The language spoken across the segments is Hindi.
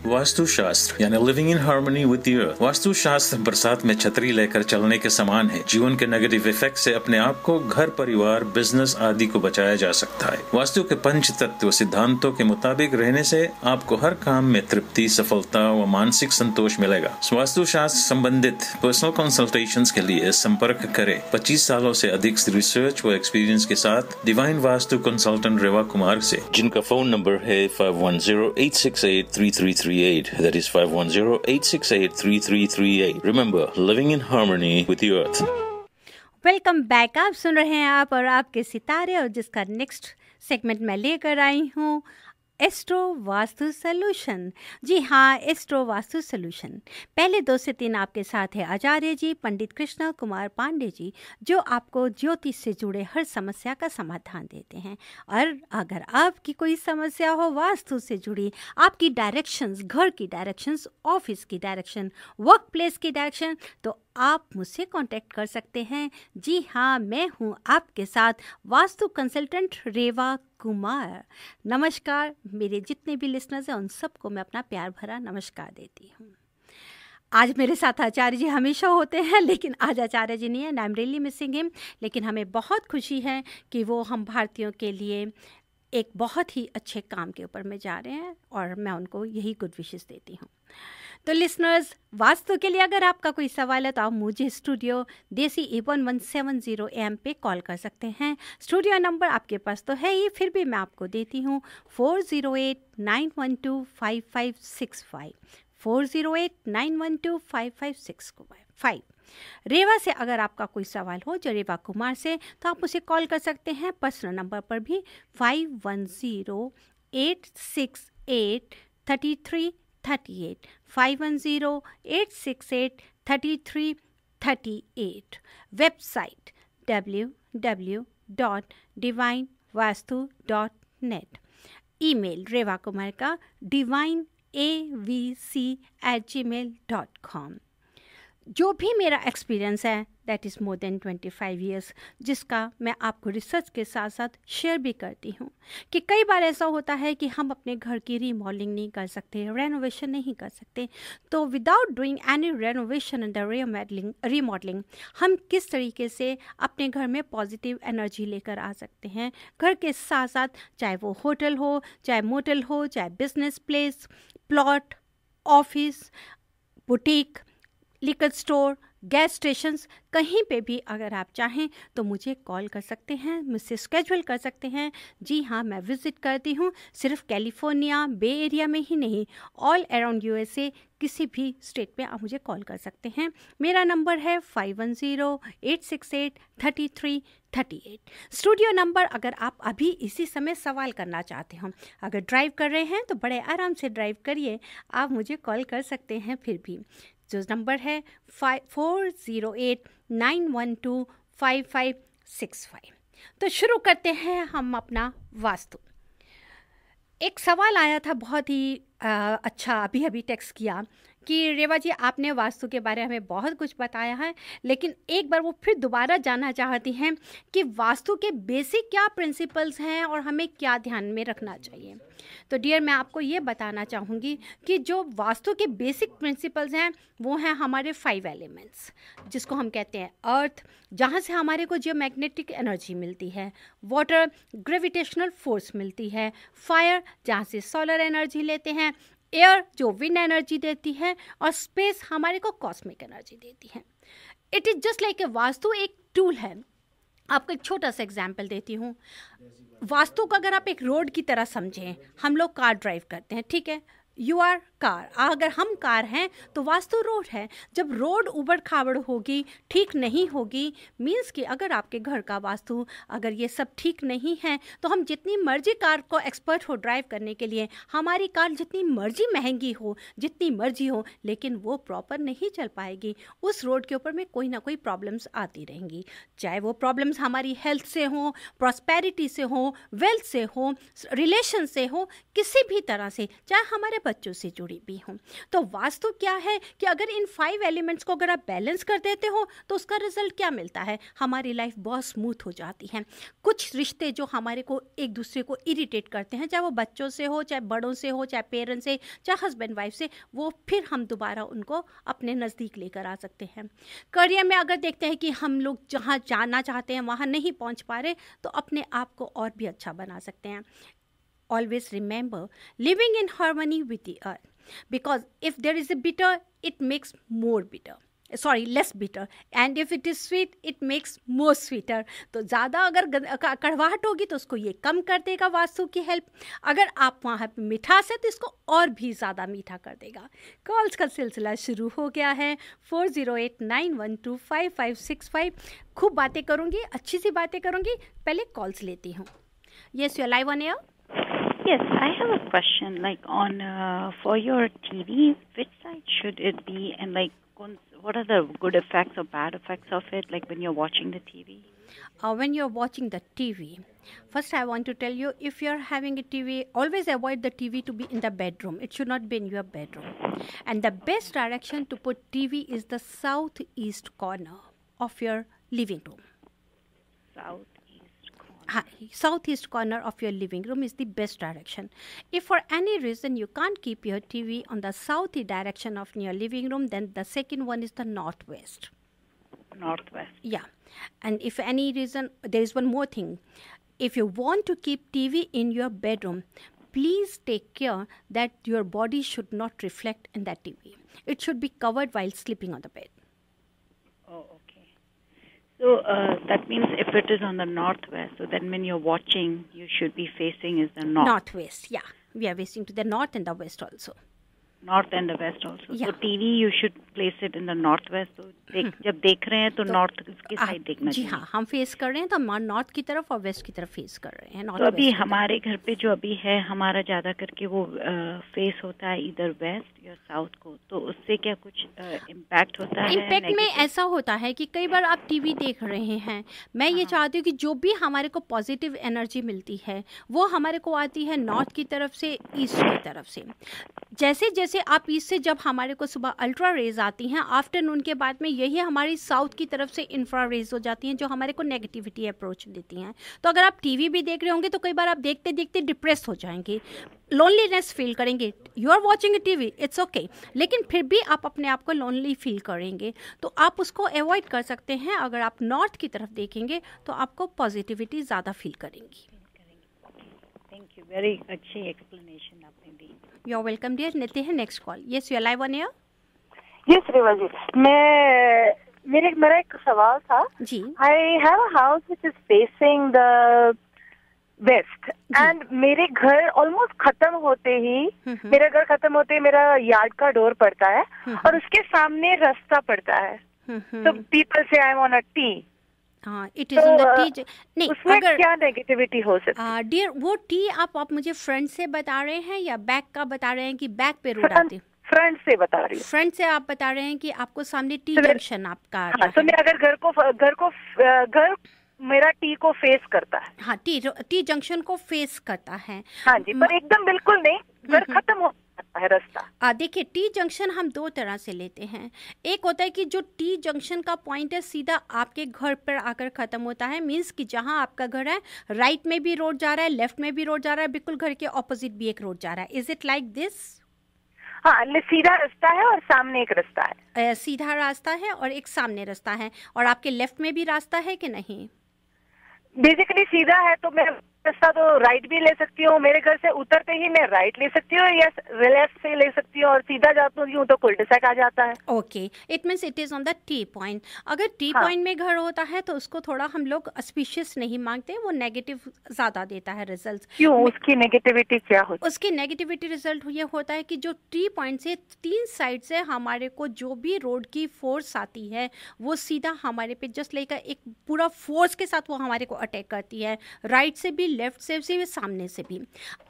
वास्तु शास्त्र यानी living in harmony with the earth. Vastu शास्त्र बरसात में छतरी लेकर चलने के समान है। जीवन के नेगेटिव इफेक्ट से अपने आप को, घर, परिवार, बिजनेस आदि को बचाया जा सकता है। वास्तु के पंच तत्व सिद्धांतों के मुताबिक रहने से आपको हर काम में तृप्ति, सफलता व मानसिक संतोष मिलेगा। वास्तु शास्त्र संबंधित पर्सनल कंसल्टेशंस के लिए संपर्क करें 25 सालों से अधिक रिसर्च व एक्सपीरियंस के साथ डिवाइन वास्तु कंसल्टेंट रेवा कुमार से, जिनका फोन नंबर है 5108683338। That is 5108683338. Remember, living in harmony with the earth. Welcome back. आप सुन रहे हैं आप और आपके सितारे, और जिसका नेक्स्ट सेगमेंट मैं लेकर आई हूँ एस्ट्रो वास्तु सॉल्यूशन। जी हाँ, एस्ट्रो वास्तु सॉल्यूशन। पहले 2 से 3 आपके साथ है आचार्य जी, पंडित कृष्णा कुमार पांडे जी, जो आपको ज्योतिष से जुड़े हर समस्या का समाधान देते हैं। और अगर आपकी कोई समस्या हो वास्तु से जुड़ी, आपकी डायरेक्शंस, घर की डायरेक्शंस, ऑफिस की डायरेक्शन, वर्क प्लेस की डायरेक्शन, तो आप मुझसे कांटेक्ट कर सकते हैं। जी हाँ, मैं हूँ आपके साथ वास्तु कंसल्टेंट रेवा कुमार। नमस्कार, मेरे जितने भी लिसनर्स हैं उन सबको मैं अपना प्यार भरा नमस्कार देती हूँ। आज मेरे साथ आचार्य जी हमेशा होते हैं, लेकिन आज आचार्य जी नहीं है, I am really missing him. लेकिन हमें बहुत खुशी है कि वो हम भारतीयों के लिए एक बहुत ही अच्छे काम के ऊपर में जा रहे हैं, और मैं उनको यही गुड विशेस देती हूँ। तो लिसनर्स, वास्तु के लिए अगर आपका कोई सवाल है तो आप मुझे स्टूडियो देसी 1170 AM पे कॉल कर सकते हैं। स्टूडियो नंबर आपके पास तो है ही, फिर भी मैं आपको देती हूँ 4089125565 4089125565। रेवा से अगर आपका कोई सवाल हो, जो रेवा कुमार से, तो आप उसे कॉल कर सकते हैं पर्सनल नंबर पर भी 5108683338 5108683338। Website www.divinevastu.net। ईमेल रेवा कुमार का divineavc@gmail.com। जो भी मेरा एक्सपीरियंस है, that is more than 25 years, जिसका मैं आपको रिसर्च के साथ साथ शेयर भी करती हूँ, कि कई बार ऐसा होता है कि हम अपने घर की रीमॉडलिंग नहीं कर सकते, रेनोवेशन नहीं कर सकते। तो without doing any renovation and remodelling हम किस तरीके से अपने घर में पॉजिटिव एनर्जी लेकर आ सकते हैं, घर के साथ साथ, चाहे वो होटल हो, चाहे मोटल हो, चाहे business place, plot, office, boutique, liquor store, gas stations, कहीं पे भी अगर आप चाहें तो मुझे कॉल कर सकते हैं, मुझसे स्केड्यूल कर सकते हैं। जी हाँ, मैं विज़िट करती हूँ, सिर्फ कैलिफोर्निया बे एरिया में ही नहीं, ऑल अराउंड USA, किसी भी स्टेट में आप मुझे कॉल कर सकते हैं। मेरा नंबर है 5108683338। स्टूडियो नंबर, अगर आप अभी इसी समय सवाल करना चाहते हो, अगर ड्राइव कर रहे हैं तो बड़े आराम से ड्राइव करिए, आप मुझे कॉल कर सकते हैं। फिर भी जो नंबर है 4089125565। तो शुरू करते हैं हम अपना वास्तु। एक सवाल आया था, बहुत ही अच्छा, अभी अभी टेक्स्ट किया कि रेवा जी, आपने वास्तु के बारे में हमें बहुत कुछ बताया है, लेकिन एक बार वो फिर दोबारा जानना चाहती हैं कि वास्तु के बेसिक क्या प्रिंसिपल्स हैं और हमें क्या ध्यान में रखना चाहिए। तो डियर, मैं आपको ये बताना चाहूँगी कि जो वास्तु के बेसिक प्रिंसिपल्स हैं वो हैं हमारे 5 एलिमेंट्स, जिसको हम कहते हैं अर्थ, जहाँ से हमारे को जो मैग्नेटिक एनर्जी मिलती है, वाटर, ग्रेविटेशनल फोर्स मिलती है, फायर, जहाँ से सोलर एनर्जी लेते हैं, एयर जो विंड एनर्जी देती है, और स्पेस हमारे को कॉस्मिक एनर्जी देती है। It is just like a vastu एक टूल है। आपको एक छोटा सा एग्जाम्पल देती हूँ। वास्तु को अगर आप एक रोड की तरह समझें, हम लोग कार ड्राइव करते हैं, ठीक है, यू आर कार, अगर हम कार हैं तो वास्तु रोड है। जब रोड उबड़ खाबड़ होगी, ठीक नहीं होगी, मीन्स कि अगर आपके घर का वास्तु, अगर ये सब ठीक नहीं है, तो हम जितनी मर्जी कार को एक्सपर्ट हो ड्राइव करने के लिए, हमारी कार जितनी मर्जी महंगी हो, जितनी मर्जी हो, लेकिन वो प्रॉपर नहीं चल पाएगी। उस रोड के ऊपर में कोई ना कोई प्रॉब्लम्स आती रहेंगी, चाहे वो प्रॉब्लम्स हमारी हेल्थ से हो, प्रॉस्पेरिटी से हो, वेल्थ से हो, रिलेशन से हो, किसी भी तरह से, चाहे हमारे बच्चों से जुड़ी भी हूँ। तो वास्तु क्या है कि अगर इन 5 एलिमेंट्स को अगर आप बैलेंस कर देते हो तो उसका रिजल्ट क्या मिलता है, हमारी लाइफ बहुत स्मूथ हो जाती है। कुछ रिश्ते जो हमारे को एक दूसरे को इरिटेट करते हैं, चाहे वो बच्चों से हो, चाहे बड़ों से हो, चाहे पेरेंट्स से, चाहे हस्बैंड वाइफ से, वो फिर हम दोबारा उनको अपने नज़दीक लेकर आ सकते हैं। करियर में अगर देखते हैं कि हम लोग जहाँ जाना चाहते हैं वहाँ नहीं पहुँच पा रहे, तो अपने आप को और भी अच्छा बना सकते हैं। Always remember living in harmony with the earth, because if there is a bitter, it makes more bitter, less bitter, and if it is sweet, it makes more sweeter. तो ज़्यादा अगर कड़वाहट होगी तो उसको ये कम कर देगा वास्तु की हेल्प, अगर आप वहाँ पे मिठास है तो इसको और भी ज़्यादा मीठा कर देगा। कॉल्स का सिलसिला शुरू हो गया है 4089125565। खूब बातें करूँगी, अच्छी सी बातें करूँगी, पहले कॉल्स लेती हूँ। Yes, you're live on air. Yes, I have a question. Like on for your TV, which side should it be, and like what are the good effects or bad effects of it? Like when you're watching the TV. When you're watching the TV, first I want to tell you, if you're having a TV, always avoid the TV to be in the bedroom. It should not be in your bedroom. And the best direction to put TV is the southeast corner of your living room. Southeast corner of your living room is the best direction. If for any reason you can't keep your TV on the south direction of your living room, then the second one is the northwest. Northwest. Yeah. And if any reason, there is one more thing. If you want to keep TV in your bedroom, please take care that your body should not reflect in that TV. It should be covered while sleeping on the bed. Oh, okay. So that means if it is on the northwest, so then when you're watching, you should be facing is the north. Northwest, yeah. We are facing to the north and the west also. North and the west also. Yeah. So TV you should place it in the northwest. So जब देख रहे हैं तो north की साइड देखना जी चाहिए. हाँ, हम फेस कर रहे हैं तो हम नॉर्थ की तरफ और वेस्ट की तरफ फेस कर रहे हैं. तो अभी हमारे घर पे जो अभी है, हमारा ज्यादा करके वो फेस होता है इधर वेस्ट या साउथ को, तो उससे क्या कुछ इम्पैक्ट होता है? इम्पैक्ट में ऐसा होता है कि कई बार आप टीवी देख रहे हैं, मैं ये चाहती हूँ कि जो भी हमारे को पॉजिटिव एनर्जी मिलती है वो हमारे को आती है नॉर्थ की तरफ से, ईस्ट की तरफ से. जैसे जैसे आप ईस्ट से जब हमारे को सुबह अल्ट्रा रेज आती हैं, आफ्टरनून के बाद में यही हमारी साउथ की तरफ से इंफ्रा रेज हो जाती हैं जो हमारे को नेगेटिविटी अप्रोच देती हैं. तो अगर आप टीवी भी देख रहे होंगे तो कई बार आप देखते देखते डिप्रेस हो जाएंगे, लोनलीनेस फील करेंगे. You are watching a TV, it's okay, लेकिन फिर भी आप अपने आप को लोनली फील करेंगे. तो आप उसको अवॉइड कर सकते हैं. अगर आप नॉर्थ की तरफ देखेंगे तो आपको पॉजिटिविटी ज़्यादा फील करेंगी. थैंक यू, वेरी अच्छी एक्सप्लेनेशन आपने दी. You are welcome dear. लेते हैं next call. Yes, you are live on air. Yes Reva ji, मेरा एक सवाल था जी. I have a house which is facing the west and मेरे घर ऑलमोस्ट खत्म होते ही मेरा यार्ड का डोर पड़ता है और उसके सामने रास्ता पड़ता है. तो पीपल से I am on a T. हाँ, it is in the T. नहीं, उसमें अगर क्या नेगेटिविटी हो सकती है? डियर, वो टी आप मुझे फ्रंट से बता रहे हैं या बैक का बता रहे हैं कि बैक पे रोड आती है? फ्रंट से बता रही हूँ. फ्रंट से आप बता रहे हैं कि आपको सामने टी जंक्शन आपका आता हाँ, तो है. मैं अगर घर मेरा टी को फेस करता है. हाँ, टी जंक्शन को फेस करता है. हाँ जी, पर एकदम बिल्कुल नहीं, घर खत्म हो जाता है रास्ता. देखिए, टी जंक्शन हम दो तरह से लेते हैं. एक होता है कि जो टी जंक्शन का पॉइंट है सीधा आपके घर पर आकर खत्म होता है. मीन्स कि जहाँ आपका घर है राइट में भी रोड जा रहा है, लेफ्ट में भी रोड जा रहा है, बिल्कुल घर के ऑपोजिट भी एक रोड जा रहा है. Is it like this? हाँ, सीधा रास्ता है और सामने एक रास्ता है. सीधा रास्ता है और एक सामने रास्ता है. और आपके लेफ्ट में भी रास्ता है कि नहीं? बेसिकली सीधा है तो मैं रास्ता तो राइट भी ले सकती हूँ. मेरे घर से उतरते ही मैं राइट ले सकती हूँ या लेफ्ट से ले सकती हूँ, और सीधा जाती हूँ तो कुल-de-sac आ जाता है. Okay, it means it is on the T point. अगर टी पॉइंट में घर होता है तो उसको थोड़ा हम लोग ऑस्पिशियस नहीं मांगते, वो नेगेटिव ज्यादा देता है रिजल्ट. क्यों? उसकी नेगेटिविटी क्या होती है? उसकी नेगेटिविटी रिजल्ट ये होता है कि जो टी पॉइंट से 3 साइड से हमारे को जो भी रोड की फोर्स आती है वो सीधा हमारे पे जस्ट लाइक एक पूरा फोर्स के साथ वो हमारे को अटैक करती है, राइट से भी, लेफ्ट से भी, सामने से भी.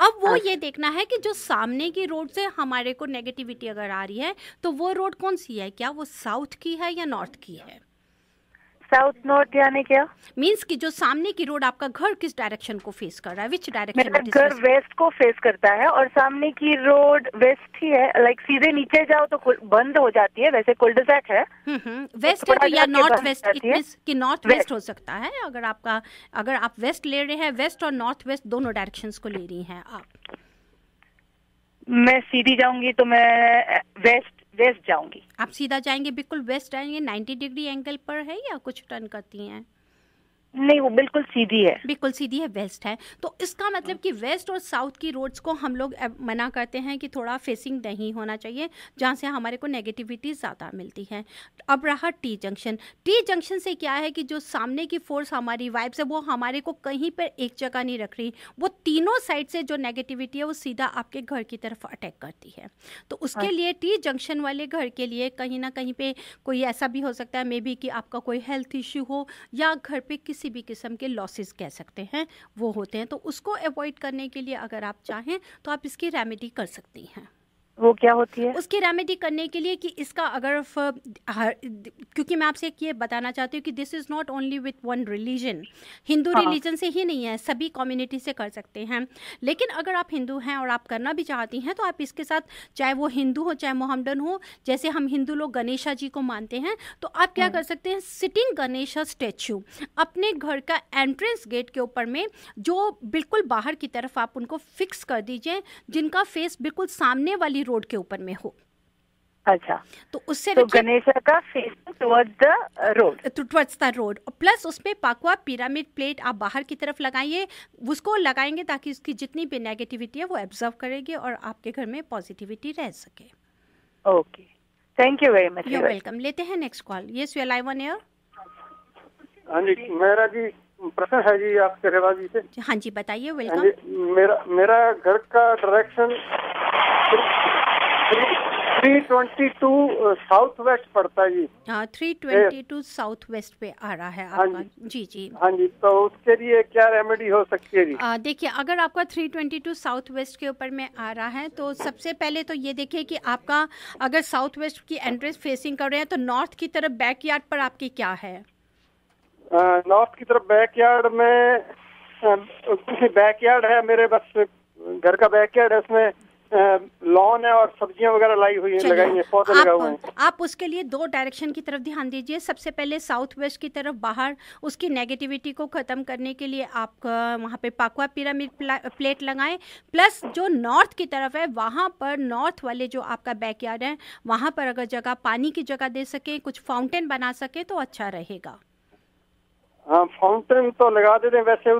अब वो ये देखना है कि जो सामने की रोड से हमारे को नेगेटिविटी अगर आ रही है तो वो रोड कौन सी है, क्या वो साउथ की है या नॉर्थ की है? साउथ नॉर्थ यानी क्या? मीन्स कि जो सामने की रोड आपका घर किस डायरेक्शन को फेस कर रहा है, विच डायरेक्शन? मेरा घर वेस्ट को फेस करता है और सामने की रोड वेस्ट ही है, लाइक सीधे नीचे जाओ तो बंद हो जाती है, वैसे कुल-ड-सैक है। वेस्ट है तो या नॉर्थ वेस्ट, इट मींस कि नॉर्थ वेस्ट हो सकता है। अगर आप वेस्ट ले रहे हैं, वेस्ट और नॉर्थ वेस्ट दोनों डायरेक्शंस को ले रही हैं आप। मैं सीधी जाऊंगी तो मैं वेस्ट जाऊंगी। आप सीधा जाएंगे, बिल्कुल वेस्ट जाएंगे, 90 डिग्री एंगल पर है या कुछ टर्न करती हैं? नहीं, वो बिल्कुल सीधी है। बिल्कुल सीधी है, वेस्ट है। तो इसका मतलब कि वेस्ट और साउथ की रोड्स को हम लोग मना करते हैं कि थोड़ा फेसिंग नहीं होना चाहिए, जहाँ से हमारे को नेगेटिविटी ज़्यादा मिलती है। अब रहा टी जंक्शन। टी जंक्शन से क्या है कि जो सामने की फोर्स हमारी वाइब्स है वो हमारे को कहीं पर एक जगह नहीं रख रही, वो तीनों साइड से जो नेगेटिविटी है वो सीधा आपके घर की तरफ अटैक करती है। तो उसके लिए टी जंक्शन वाले घर के लिए कहीं ना कहीं पे कोई ऐसा भी हो सकता है मे बी कि आपका कोई हेल्थ इश्यू हो या घर पे किसी भी किस्म के लॉसेस कह सकते हैं वो होते हैं। तो उसको अवॉइड करने के लिए अगर आप चाहें तो आप इसकी रेमेडी कर सकती हैं। वो क्या होती है? उसकी रेमेडी करने के लिए कि इसका अगर क्योंकि मैं आपसे ये बताना चाहती हूँ कि this is not only with one religion, Hindu religion से ही नहीं है, सभी कम्युनिटी से कर सकते हैं। लेकिन अगर आप हिंदू हैं और आप करना भी चाहती हैं तो आप इसके साथ, चाहे वो हिंदू हो चाहे मोहम्मदन हो, जैसे हम हिंदू लोग गणेशा जी को मानते हैं, तो आप क्या कर सकते हैं, सिटिंग गणेशा स्टैचू अपने घर का एंट्रेंस गेट के ऊपर में जो बिल्कुल बाहर की तरफ आप उनको फिक्स कर दीजिए, जिनका फेस बिल्कुल सामने वाली रोड के ऊपर में हो। अच्छा, तो उससे तो गणेशा का face towards the road, plus उसमें पाकवा पिरामिड प्लेट आप बाहर की तरफ लगाइए, उसको लगाएंगे ताकि उसकी जितनी भी नेगेटिविटी है वो एब्जॉर्व करेगी और आपके घर में पॉजिटिविटी रह सके। Okay, thank you very much. You welcome. लेते हैं next call. Yes, you are live on air. हाँ जी, मेरा जी प्रश्न है जी आपके रेवा जी से। हाँ जी, बताइए। वेलकम। मेरा घर का डायरेक्शन 322 साउथ वेस्ट पड़ता है जी। 322 साउथ वेस्ट पे आ रहा है आपका। जी जी। हाँ जी, तो उसके लिए क्या रेमेडी हो सकती है जी? देखिए, अगर आपका 322 साउथ वेस्ट के ऊपर में आ रहा है तो सबसे पहले तो ये देखिए कि आपका अगर साउथ वेस्ट की एंट्रेंस फेसिंग कर रहे हैं तो नॉर्थ की तरफ बैकयार्ड पर आपकी क्या है? नॉर्थ की तरफ बैकयार्ड में बैकयार्ड है मेरे, बस घर का बैकयार्ड है, उसमें लॉन है और सब्जियां वगैरह लगाई हुई हैं, पौधे लगाए हुए हैं। आप उसके लिए दो डायरेक्शन की तरफ ध्यान दीजिए। सबसे पहले साउथ वेस्ट की तरफ बाहर उसकी नेगेटिविटी को ख़त्म करने के लिए आप वहाँ पे पाकवा पिरामिड प्लेट लगाएं, प्लस जो नॉर्थ की तरफ है वहाँ पर नॉर्थ वाले जो आपका बैकयार्ड है वहाँ पर अगर जगह पानी की जगह दे सके, कुछ फाउंटेन बना सके तो अच्छा रहेगा। हाँ, फाउंटेन तो लगा देते हैं, वैसे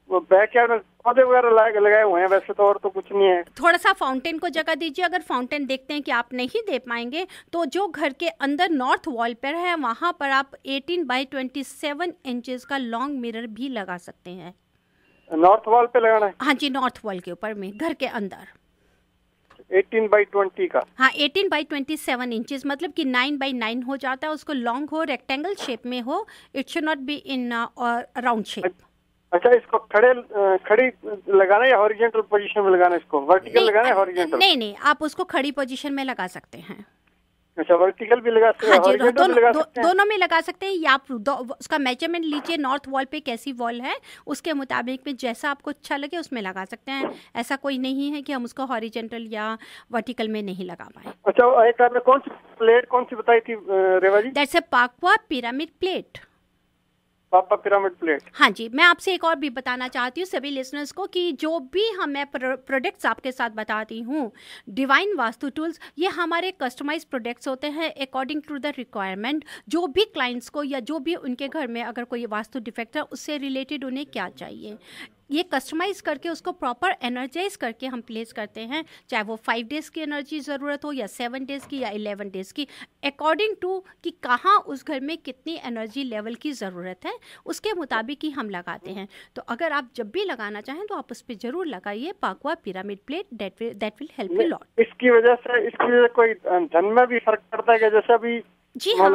बैकयार्ड में पौधे वगैरह लगाए हुए हैं वैसे तो, और तो कुछ नहीं है। थोड़ा सा फाउंटेन को जगह दीजिए। अगर फाउंटेन देखते हैं कि आप नहीं दे पाएंगे तो जो घर के अंदर नॉर्थ वॉल पर है वहाँ पर आप 18 बाई 27 इंचेस का लॉन्ग मिरर भी लगा सकते हैं। नॉर्थ वॉल पे लगाना है? हाँ जी, नॉर्थ वॉल के ऊपर में घर के अंदर 18 बाई 20 का। हाँ, 18 बाई 27 इंचेस, मतलब कि 9 बाई 9 हो जाता है। उसको लॉन्ग हो, रेक्टेंगल शेप में हो, it should not be in round shape. अच्छा, इसको खड़ी लगाना या हॉरिजॉन्टल पोजीशन में लगाना? इसको वर्टिकल लगाना है हॉरिजॉन्टल? नहीं, आप उसको खड़ी पोजीशन में लगा सकते हैं। अच्छा, वर्टिकल भी लगा सकते हैं, हॉरिजॉन्टल भी लगा सकते हैं? दोनों में लगा सकते हैं। या आप उसका मेजरमेंट लीजिए, नॉर्थ वॉल पे कैसी वॉल है उसके मुताबिक में जैसा आपको अच्छा लगे उसमें लगा सकते हैं। ऐसा कोई नहीं है कि हम उसको हॉरिजॉन्टल या वर्टिकल में नहीं लगा पाए। अच्छा, एक आपने कौन सी बताई थी Reva ji? That's a Pakua pyramid plate. Pakua pyramid plate. हाँ जी, मैं आपसे एक और भी बताना चाहती हूँ सभी लिसनर्स को कि जो भी मैं प्रोडक्ट्स आपके साथ बताती हूँ, डिवाइन वास्तु टूल्स, ये हमारे कस्टमाइज प्रोडक्ट्स होते हैं अकॉर्डिंग टू द रिक्वायरमेंट। जो भी क्लाइंट्स को या जो भी उनके घर में अगर कोई वास्तु डिफेक्ट है उससे रिलेटेड उन्हें क्या चाहिए, ये कस्टमाइज करके उसको प्रॉपर एनर्जाइज करके हम प्लेस करते हैं। चाहे वो 5 डेज़ की एनर्जी ज़रूरत हो या 7 डेज़ की या 11 डेज़ की, अकॉर्डिंग टू कि कहाँ उस घर में कितनी एनर्जी लेवल की ज़रूरत है उसके मुताबिक ही हम लगाते हैं। तो अगर आप जब भी लगाना चाहें तो आप उस पर ज़रूर लगाइए Pakua pyramid plate, that will help you lot. इसकी वजह से कोई धन में भी फर्क पड़ता है? जैसे अभी जी हाँ,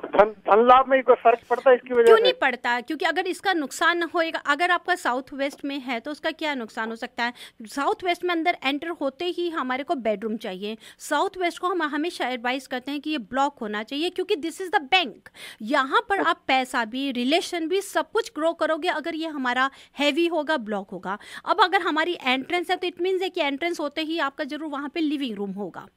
धन लाभ में कोई फर्क पड़ता है इसकी वजह क्यों से? नहीं पड़ता, क्योंकि अगर इसका नुकसान होएगा, अगर आपका साउथ वेस्ट में है तो उसका क्या नुकसान हो सकता है? साउथ वेस्ट में अंदर एंटर होते ही हमारे को बेडरूम चाहिए। साउथ वेस्ट को हम हमेशा एडवाइस करते हैं कि ये ब्लॉक होना चाहिए, क्योंकि दिस इज द बैंक। यहाँ पर आप पैसा भी, रिलेशन भी, सब कुछ ग्रो करोगे अगर ये हमारा हैवी होगा, ब्लॉक होगा। अब अगर हमारी एंट्रेंस है तो इट मीन्स है कि एंट्रेंस होते ही आपका जरूर वहाँ पे लिविंग रूम होगा।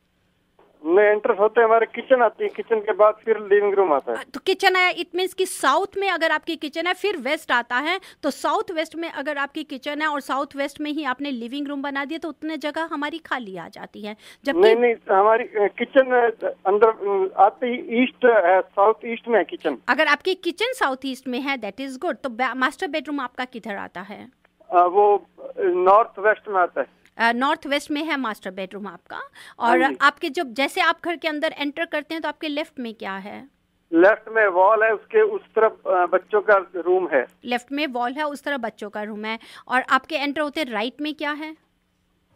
में एंट्रेंस होते हमारे किचन आती है, किचन के बाद फिर लिविंग रूम आता है। तो किचन है, इट मीन्स कि साउथ में अगर आपकी किचन है फिर वेस्ट आता है, तो साउथ वेस्ट में अगर आपकी किचन है और साउथ वेस्ट में ही आपने लिविंग रूम बना दिया तो उतने जगह हमारी खाली आ जाती है। जबकि नहीं, हमारी किचन अंदर आती ईस्ट है, साउथ ईस्ट में है किचन। अगर आपकी किचन साउथ ईस्ट में है दैट इज गुड। तो मास्टर बेडरूम आपका किधर आता है? वो नॉर्थ वेस्ट में आता है। नॉर्थ वेस्ट में है मास्टर बेडरूम आपका। और आपके जो, जैसे आप घर के अंदर एंटर करते हैं तो आपके लेफ्ट में क्या है? लेफ्ट में वॉल है, उसके उस तरफ बच्चों का रूम है। लेफ्ट में वॉल है, उस तरफ बच्चों का रूम है। और आपके एंटर होते राइट में क्या है?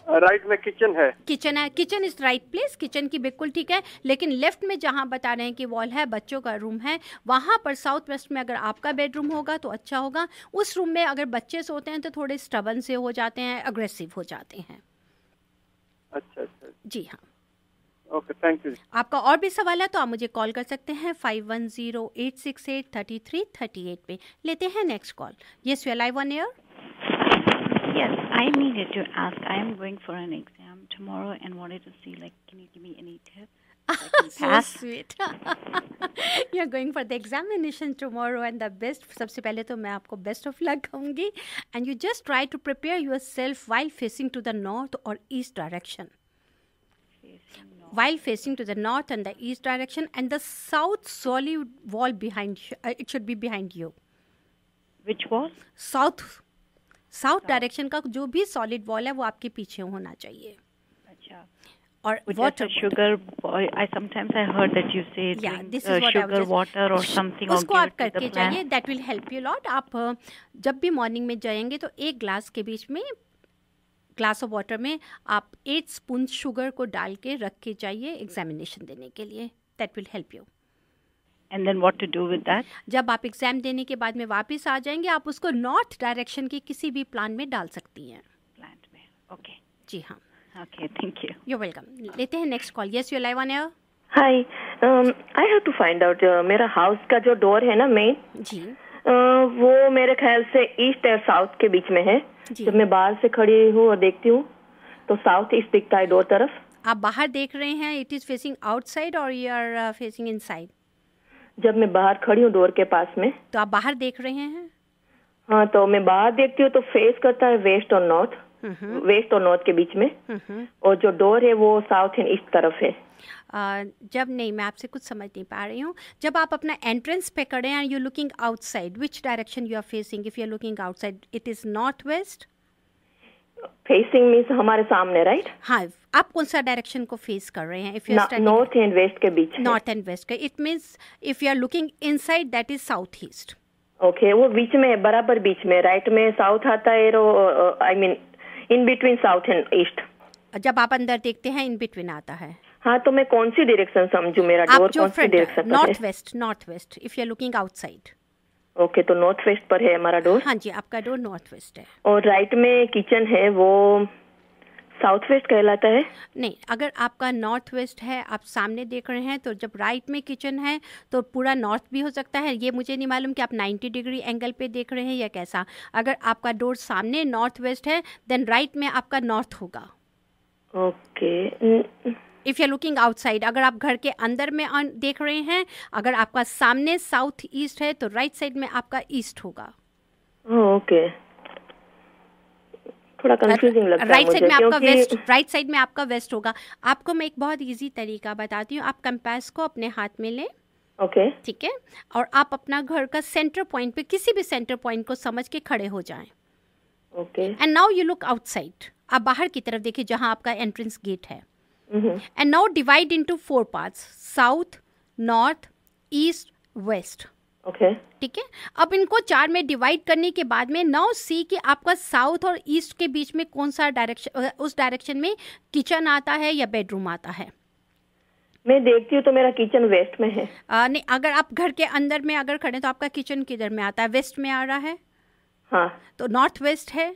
राइट में किचन है। किचन है, kitchen is right place, kitchen की बिल्कुल ठीक है। लेकिन लेफ्ट में जहाँ बता रहे हैं कि वॉल है, बच्चों का रूम है, वहाँ पर साउथ वेस्ट में अगर आपका बेडरूम होगा तो अच्छा होगा। उस रूम में अगर बच्चे सोते हैं तो थोड़े स्टबन से हो जाते हैं, अग्रेसिव हो जाते हैं। अच्छा, जी हाँ। Okay, thank you. आपका और भी सवाल है तो आप मुझे कॉल कर सकते हैं 5108683338 पे। लेते हैं next call. Yes, you are live on air. Yes, I needed to ask. I am going for an exam tomorrow and wanted to see, like, can you give me any tips? So sweet. You're going for the examination tomorrow and the best. सबसे पहले तो मैं आपको best of luck कहूँगी, and you just try to prepare yourself while facing to the north or east direction. While facing to the north and the east direction, and the south solid wall behind, it should be behind you. Which wall? South direction का जो भी सॉलिड वॉल है वो आपके पीछे होना चाहिए। अच्छा। और water, sugar, I sometimes I heard that you say sugar water or something, उसको आप करके जाइए, that will help you lot। आप जब भी मॉर्निंग में जाएंगे तो एक ग्लास के बीच में, ग्लास ऑफ वाटर में आप 8 स्पून शुगर को डाल के रख के जाइए एग्जामिनेशन देने के लिए। that will help you। And then what to do with that? जब आप एग्जाम देने के बाद में वापस आ जाएंगे, आप उसको नॉर्थ डायरेक्शन के किसी भी प्लान में डाल सकती हैं। Plant में, okay। जी हाँ। Okay, thank you। You're welcome। लेते हैं next call. Yes, you are live on air. Hi, I have to find out, मेरा हाउस का जो डोर है ना मेन जी, वो मेरे ख्याल से ईस्ट और साउथ के बीच में है। जब मैं बाहर से खड़ी हूँ और देखती हूँ तो साउथ ईस्ट दिखता है डोर तरफ। आप बाहर देख रहे हैं, इट इज फेसिंग आउटसाइड और यू आर फेसिंग इनसाइड? जब मैं बाहर खड़ी हूँ डोर के पास में, तो आप बाहर देख रहे हैं? हाँ, तो मैं बाहर देखती हूँ तो फेस करता है वेस्ट और नॉर्थ, वेस्ट और नॉर्थ के बीच में, और जो डोर है वो साउथ एंड ईस्ट तरफ है। जब नहीं, मैं आपसे कुछ समझ नहीं पा रही हूँ। जब आप अपना एंट्रेंस पे खड़े हैं, you looking outside, which direction you are facing? If you are looking outside, it is north west. Facing means हमारे सामने, राइट? हाँ, आप कौन सा डायरेक्शन को फेस कर रहे हैं? If you are north and west के बीच, नॉर्थ एंड वेस्ट के, it means if you are looking inside that is south east. Okay, वो बीच में, बराबर बीच में, राइट में साउथ आता है, I mean in between south and east. जब आप अंदर देखते हैं इन बिटवीन आता है। हाँ, तो मैं कौन सी डायरेक्शन समझू? मेरा डोर कौन सी direction? North west, north west, if you are looking outside. Okay, तो नॉर्थ वेस्ट पर है हमारा डोर। हाँ जी, आपका डोर नॉर्थ वेस्ट है। और राइट में किचन है, वो साउथ वेस्ट कहलाता है? नहीं, अगर आपका नॉर्थ वेस्ट है, आप सामने देख रहे हैं, तो जब राइट में किचन है तो पूरा नॉर्थ भी हो सकता है। ये मुझे नहीं मालूम कि आप 90 डिग्री एंगल पे देख रहे हैं या कैसा। अगर आपका डोर सामने नॉर्थ वेस्ट है देन राइट में आपका नॉर्थ होगा। Okay. If you are looking outside, अगर आप घर के अंदर में देख रहे हैं, अगर आपका सामने साउथ ईस्ट है तो राइट साइड में आपका ईस्ट होगा। ओके, थोड़ा कंफ्यूजिंग लगता है राइट मुझे, साइड में आपका क्योंकि वेस्ट, राइट साइड में आपका वेस्ट होगा। आपको मैं एक बहुत इजी तरीका बताती हूँ। आप कंपास को अपने हाथ में लें, ओके, ठीक है, और आप अपना घर का सेंटर पॉइंट पे, किसी भी सेंटर पॉइंट को समझ के खड़े हो जाएं। Okay, and now you look outside, आप बाहर की तरफ देखिए जहां आपका एंट्रेंस गेट है। And now divide into 4 parts, south, north, east, west. Okay, ठीक है। अब इनको 4 में डिवाइड करने के बाद में नाउ सी कि आपका साउथ और ईस्ट के बीच में कौन सा डायरेक्शन, उस डायरेक्शन में किचन आता है या बेडरूम आता है। मैं देखती हूँ तो मेरा किचन वेस्ट में है। नहीं, अगर आप घर के अंदर में अगर खड़े तो आपका किचन किधर में आता है? वेस्ट में आ रहा है? हाँ। तो नॉर्थ वेस्ट है?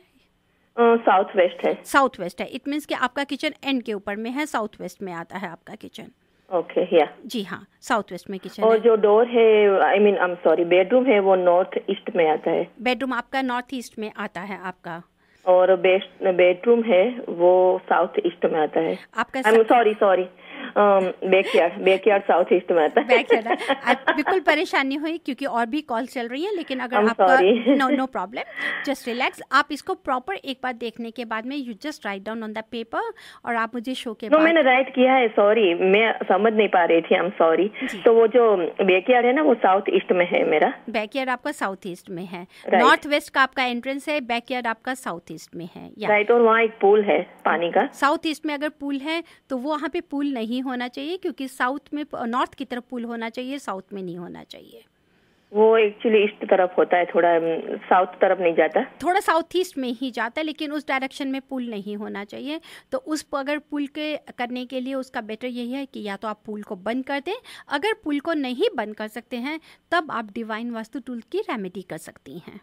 साउथ वेस्ट है। साउथ वेस्ट है, इट मीन्स कि आपका किचन एंड के ऊपर में है, साउथ वेस्ट में आता है आपका किचन। ओके, या जी हाँ, साउथ वेस्ट में किचन और है। जो डोर है, आई एम सॉरी, बेडरूम है वो नॉर्थ ईस्ट में आता है। बेडरूम आपका नॉर्थ ईस्ट में आता है आपका, और बेडरूम है वो साउथ ईस्ट में आता है आपका। सॉरी बैकयार्ड साउथ ईस्ट में आता है। बैकयार्ड बिल्कुल परेशानी हुई क्योंकि और भी कॉल चल रही है, लेकिन अगर आपका नो प्रॉब्लम, जस्ट रिलैक्स। आप इसको प्रॉपर एक बार देखने के बाद में you just write down on the paper और आप मुझे शो के बाद। मैंने राइट किया है, सॉरी मैं समझ नहीं पा रही थी, आई एम सॉरी। तो वो जो बैकयार्ड है ना वो साउथ ईस्ट में है मेरा। बैकयार्ड आपका साउथ ईस्ट में है, नॉर्थ वेस्ट का आपका एंट्रेंस है, बैकयार्ड आपका साउथ ईस्ट में है। राइट, और वहाँ एक पूल है पानी का। साउथ ईस्ट में अगर पूल है तो वो वहाँ पे पूल नहीं होना चाहिए, क्योंकि साउथ में, नॉर्थ की तरफ पूल होना चाहिए, साउथ में नहीं होना चाहिए। वो एक्चुअली ईस्ट तरफ होता है, थोड़ा साउथ तरफ नहीं जाता, थोड़ा साउथ ईस्ट में ही जाता है, लेकिन उस डायरेक्शन में पुल नहीं होना चाहिए। तो उस अगर पुल के करने के लिए उसका बेटर यही है कि या तो आप पुल को बंद कर दें। अगर पुल को नहीं बंद कर सकते हैं तब आप डिवाइन वास्तु टूल की रेमेडी कर सकती हैं।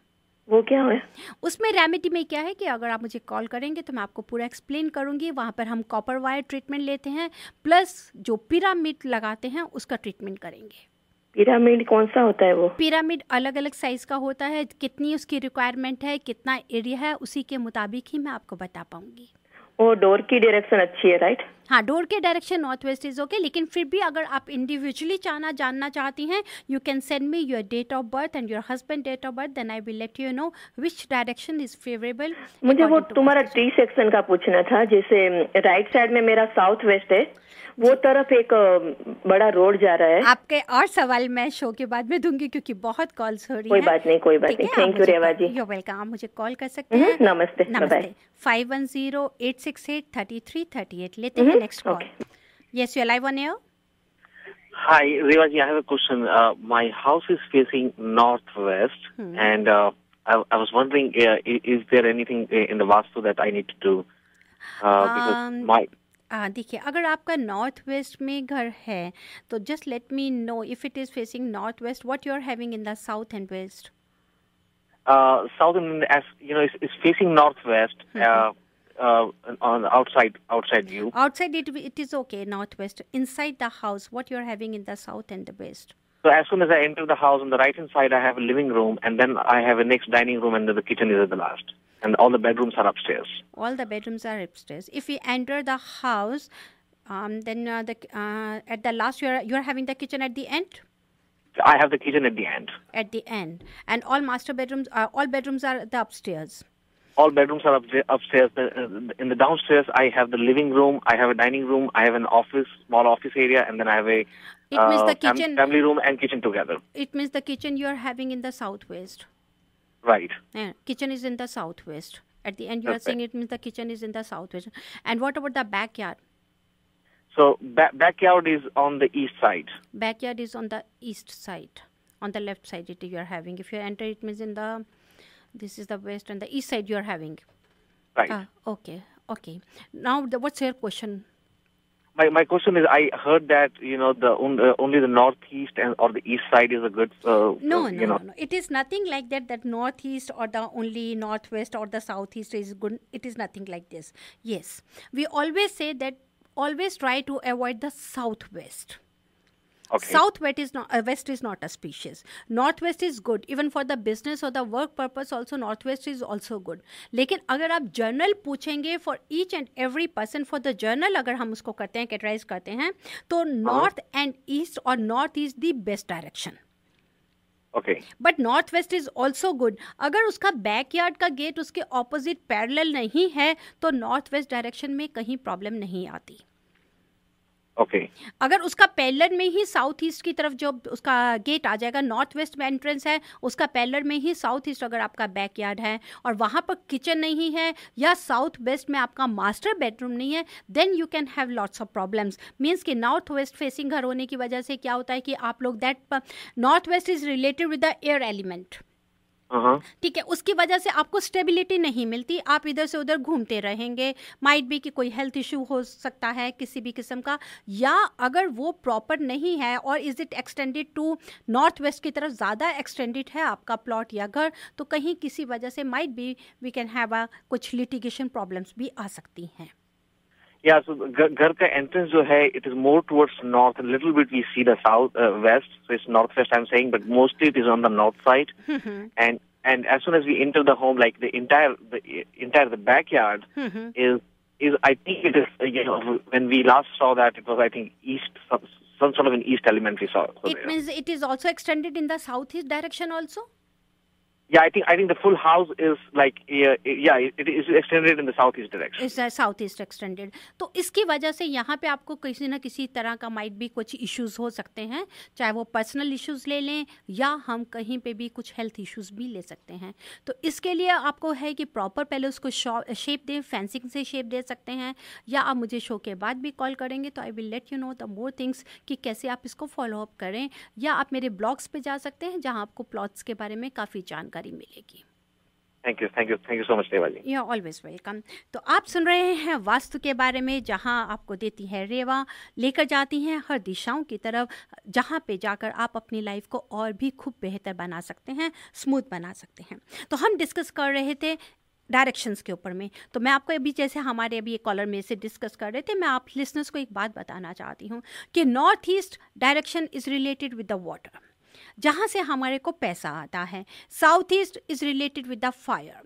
वो क्या है? उसमें रेमेडी में क्या है कि अगर आप मुझे कॉल करेंगे तो मैं आपको पूरा एक्सप्लेन करूंगी। वहाँ पर हम कॉपर वायर ट्रीटमेंट लेते हैं, प्लस जो पिरामिड लगाते हैं उसका ट्रीटमेंट करेंगे। पिरामिड कौन सा होता है वो? पिरामिड अलग अलग साइज का होता है, कितनी उसकी रिक्वायरमेंट है, कितना एरिया है, उसी के मुताबिक ही मैं आपको बता पाऊंगी। वो डोर की डायरेक्शन अच्छी है, राइट? हाँ, डोर के direction north west is okay, लेकिन फिर भी अगर आप इंडिविजुअली जानना चाहती हैं, you can send me your date of birth and your husband date of birth, then I will let you know which direction is favourable. मुझे वो तुम्हारा टी सेक्शन का पूछना था, जैसे राइट साइड में मेरा साउथ वेस्ट है, वो तरफ एक बड़ा रोड जा रहा है। आपके और सवाल मैं शो के बाद में दूंगी क्योंकि बहुत कॉल्स हो रही है। कोई बात नहीं। Thank you Reva ji. You welcome. आप मुझे कॉल कर सकते हैं। नमस्ते। 5108683338 लेते हैं next call. Yes, you are live on air. Hi, Revaji, I have a question. My house is facing northwest, and I was wondering, is there anything in the Vastu that I need to do? Because my देखिए, अगर आपका नॉर्थ वेस्ट में घर है तो just let me know if it is facing north west, what you are having in the south and west? South and, as you know, is facing northwest. On the outside view. Outside it is okay, northwest. Inside the house, what you are having in the south and the west? So as soon as I enter the house, on the right hand side I have a living room, and then I have a next dining room, and then the kitchen is at the last, and all the bedrooms are upstairs. All the bedrooms are upstairs. If we enter the house, then at the last you are having the kitchen at the end. I have the kitchen at the end. At the end, and all master bedrooms, all bedrooms are the upstairs. All bedrooms are upstairs. In the downstairs, I have the living room, I have a dining room, I have an office, small office area, and then I have a it means the kitchen, family room and kitchen together. It means the kitchen you are having in the southwest. Right. Yeah, kitchen is in the southwest. At the end, you are saying it means the kitchen is in the southwest. And what about the backyard? So backyard is on the east side. Backyard is on the east side. On the left side, you are having. If you enter, it means in the. This is the west, and the east side you are having. Right. Okay. Now, what's your question? My question is, I heard that the only the northeast or the east side is a good. No. It is nothing like that. That northeast or the only northwest or the southeast is good. It is nothing like this. Yes, we always say that. Always try to avoid the southwest. Okay. Southwest is not west is not auspicious. Northwest is good even for the business or the work purpose. Also northwest is also good. लेकिन अगर आप जर्नल पूछेंगे for each and every person, for the journal अगर हम उसको करते हैं, कैटेगराइज करते हैं, तो north and east or north is the best direction. Okay. But northwest is also good. अगर उसका बैकयार्ड का गेट उसके ऑपोजिट पैरेलल नहीं है तो नॉर्थवेस्ट डायरेक्शन में कहीं प्रॉब्लम नहीं आती. Okay. अगर उसका पैरेलल में ही साउथ ईस्ट की तरफ जो उसका गेट आ जाएगा, नॉर्थ वेस्ट में एंट्रेंस है, उसका पैरेलल में ही साउथ ईस्ट अगर आपका बैकयार्ड है और वहाँ पर किचन नहीं है या साउथ वेस्ट में आपका मास्टर बेडरूम नहीं है, then you can have lots of problems. Means कि नॉर्थ वेस्ट फेसिंग घर होने की वजह से क्या होता है कि आप लोग that north west is related with the air element. ठीक है, उसकी वजह से आपको स्टेबिलिटी नहीं मिलती, आप इधर से उधर घूमते रहेंगे, माइट भी कि कोई हेल्थ इशू हो सकता है किसी भी किस्म का, या अगर वो प्रॉपर नहीं है और is it extended to north west की तरफ ज़्यादा एक्सटेंडेड है आपका प्लॉट या घर, तो कहीं किसी वजह से might be we can have कुछ लिटिगेशन प्रॉब्लम्स भी आ सकती हैं। Yeah, so घर का entrance जो है, it is more towards north. A little bit we see the south west, so it's northwest I'm saying, but mostly it is on the north side. And as soon as we enter the home, like the entire backyard is I think it is when we last saw that it was I think east, some sort of an east element we saw. It means it is also extended in the southeast direction also. Yeah, I think the full house is like it is extended in the southeast direction. Is southeast extended. तो इसकी वजह से यहाँ पे आपको किसी न किसी तरह का माइट भी कुछ इश्यूज हो सकते हैं, चाहे वो पर्सनल इश्यूज ले लें या हम कहीं पे भी कुछ हेल्थ इश्यूज भी ले सकते हैं। तो इसके लिए आपको है कि प्रॉपर पहले उसको शेप दें, फेंसिंग से शेप दे सकते हैं, या आप मुझे शो के बाद भी कॉल करेंगे तो आई will let you know the more things कि कैसे आप इसको फॉलो अप करें, या आप मेरे ब्लॉग्स पे जा सकते हैं जहाँ आपको प्लॉट्स के बारे में काफ़ी जानकारी मिलेगी। Thank you so much Reva ji. You are always welcome. तो आप सुन रहे हैं वास्तु के बारे में, जहां आपको देती है रेवा, लेकर जाती हैं हर दिशाओं की तरफ, जहां पे जाकर आप अपनी लाइफ को और भी खूब बेहतर बना सकते हैं, स्मूथ बना सकते हैं। तो हम डिस्कस कर रहे थे डायरेक्शंस के ऊपर में, तो मैं आपको अभी जैसे हमारे अभी एक कॉलर में से डिस्कस कर रहे थे, मैं आप लिसनर्स को एक बात बताना चाहती हूँ कि north east direction is related with the water, जहाँ से हमारे को पैसा आता है। South east is related with the fire,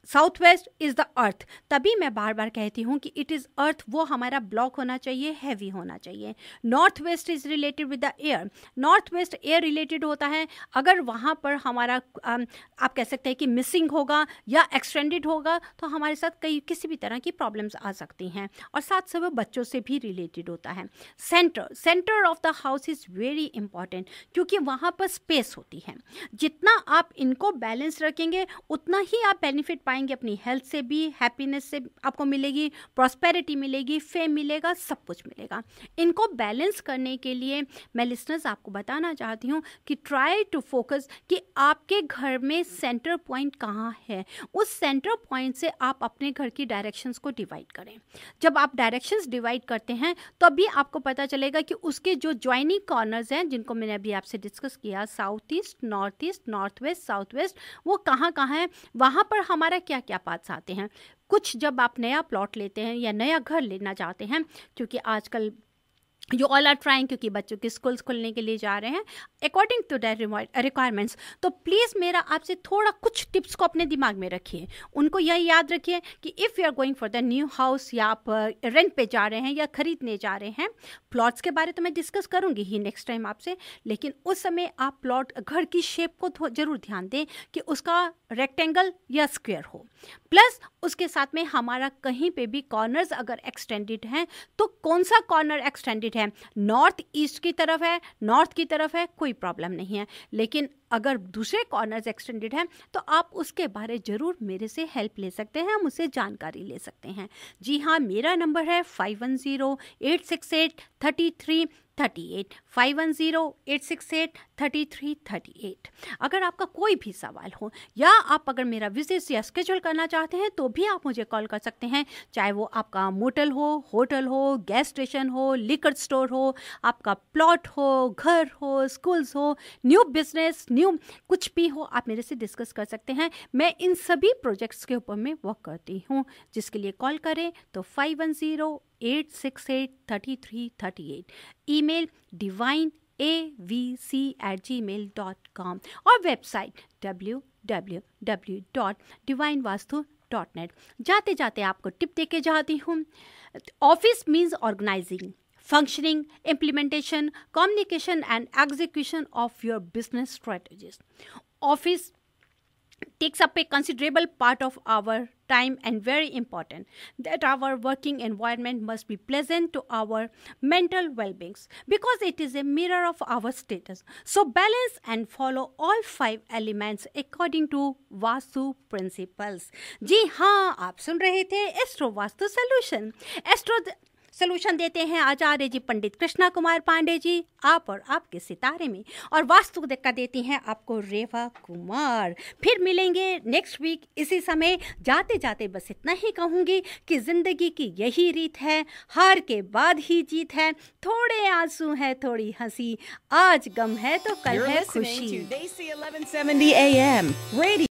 south west is the earth. तभी मैं बार बार कहती हूँ कि इट इज़ अर्थ, वो हमारा ब्लॉक होना चाहिए, हैवी होना चाहिए। North west is related with the air, north west air related होता है। अगर वहाँ पर हमारा आप कह सकते हैं कि मिसिंग होगा या एक्सटेंडेड होगा तो हमारे साथ किसी भी तरह की प्रॉब्लम्स आ सकती हैं, और साथ से वो बच्चों से भी रिलेटेड होता है। Centre of the house is very important, क्योंकि वहाँ पर स्पेस होती है। जितना आप इनको बैलेंस रखेंगे उतना ही आप बेनिफिट पाएंगे, अपनी हेल्थ से भी, हैप्पीनेस से आपको मिलेगी, प्रॉस्पेरिटी मिलेगी, फेम मिलेगा, सब कुछ मिलेगा। इनको बैलेंस करने के लिए मैं लिसनर्स आपको बताना चाहती हूँ कि ट्राई टू फोकस कि आपके घर में सेंटर पॉइंट कहाँ है। उस सेंटर पॉइंट से आप अपने घर की डायरेक्शंस को डिवाइड करें। जब आप डायरेक्शंस डिवाइड करते हैं तो अभी आपको पता चलेगा कि उसके जो ज्वाइनिंग कॉर्नर्स हैं, जिनको मैंने अभी आपसे डिस्कस किया, south east, north west, south west, वो कहाँ कहाँ हैं, वहाँ पर हमारा क्या क्या पार्ट्स आते हैं। कुछ जब आप नया प्लॉट लेते हैं या नया घर लेना चाहते हैं, क्योंकि आजकल यू ऑल आर ट्राइंग, क्योंकि बच्चों के स्कूल्स खुलने के लिए जा रहे हैं अकॉर्डिंग टू दैट रिक्वायरमेंट्स, तो प्लीज़ मेरा आपसे थोड़ा कुछ टिप्स को अपने दिमाग में रखिए। उनको यह याद रखिए कि if you are going for the new house, या आप रेंट पे जा रहे हैं या ख़रीदने जा रहे हैं, प्लॉट्स के बारे तो मैं डिस्कस करूँगी ही नेक्स्ट टाइम आपसे, लेकिन उस समय आप प्लॉट घर की शेप को ज़रूर ध्यान दें कि उसका रेक्टेंगल या स्क्वायर हो। प्लस उसके साथ में हमारा कहीं पे भी कॉर्नर्स अगर एक्सटेंडेड हैं तो कौन सा कॉर्नर एक्सटेंडेड है, नॉर्थ ईस्ट की तरफ है, नॉर्थ की तरफ है, कोई प्रॉब्लम नहीं है। लेकिन अगर दूसरे कॉर्नर्स एक्सटेंडेड हैं तो आप उसके बारे ज़रूर मेरे से हेल्प ले सकते हैं, मुझसे जानकारी ले सकते हैं। जी हाँ, मेरा नंबर है 5108683338, 5108683338। अगर आपका कोई भी सवाल हो या आप अगर मेरा विजिट या स्केड्यूल करना चाहते हैं तो भी आप मुझे कॉल कर सकते हैं, चाहे वो आपका मोटल हो, होटल हो, गैस स्टेशन हो, लिकर स्टोर हो, आपका प्लॉट हो, घर हो, स्कूल्स हो, न्यू बिजनेस, न्यू कुछ भी हो, आप मेरे से डिस्कस कर सकते हैं। मैं इन सभी प्रोजेक्ट्स के ऊपर में वर्क करती हूँ, जिसके लिए कॉल करें तो 5108683338, ईमेल divineavc@gmail.com और वेबसाइट www.divinevastu.net। जाते जाते आपको टिप देके जाती हूँ। Office means organising, functioning, implementation, communication and execution of your business strategies. Office takes up a considerable part of our time, and very important that our working environment must be pleasant to our mental well-being, because it is a mirror of our status. So balance and follow all 5 elements according to Vastu principles. जी हाँ, आप सुन रहे थे astro vastu solution. Astro solution देते हैं आचार्य जी पंडित कृष्णा कुमार पांडे जी, आप और आपके सितारे में, और वास्तु का देती हैं आपको रेवा कुमार। फिर मिलेंगे नेक्स्ट वीक इसी समय। जाते जाते बस इतना ही कहूँगी कि ज़िंदगी की यही रीत है, हार के बाद ही जीत है, थोड़े आंसू है थोड़ी हंसी, आज गम है तो कल है खुशी। You're listening to AC 1170 AM radio.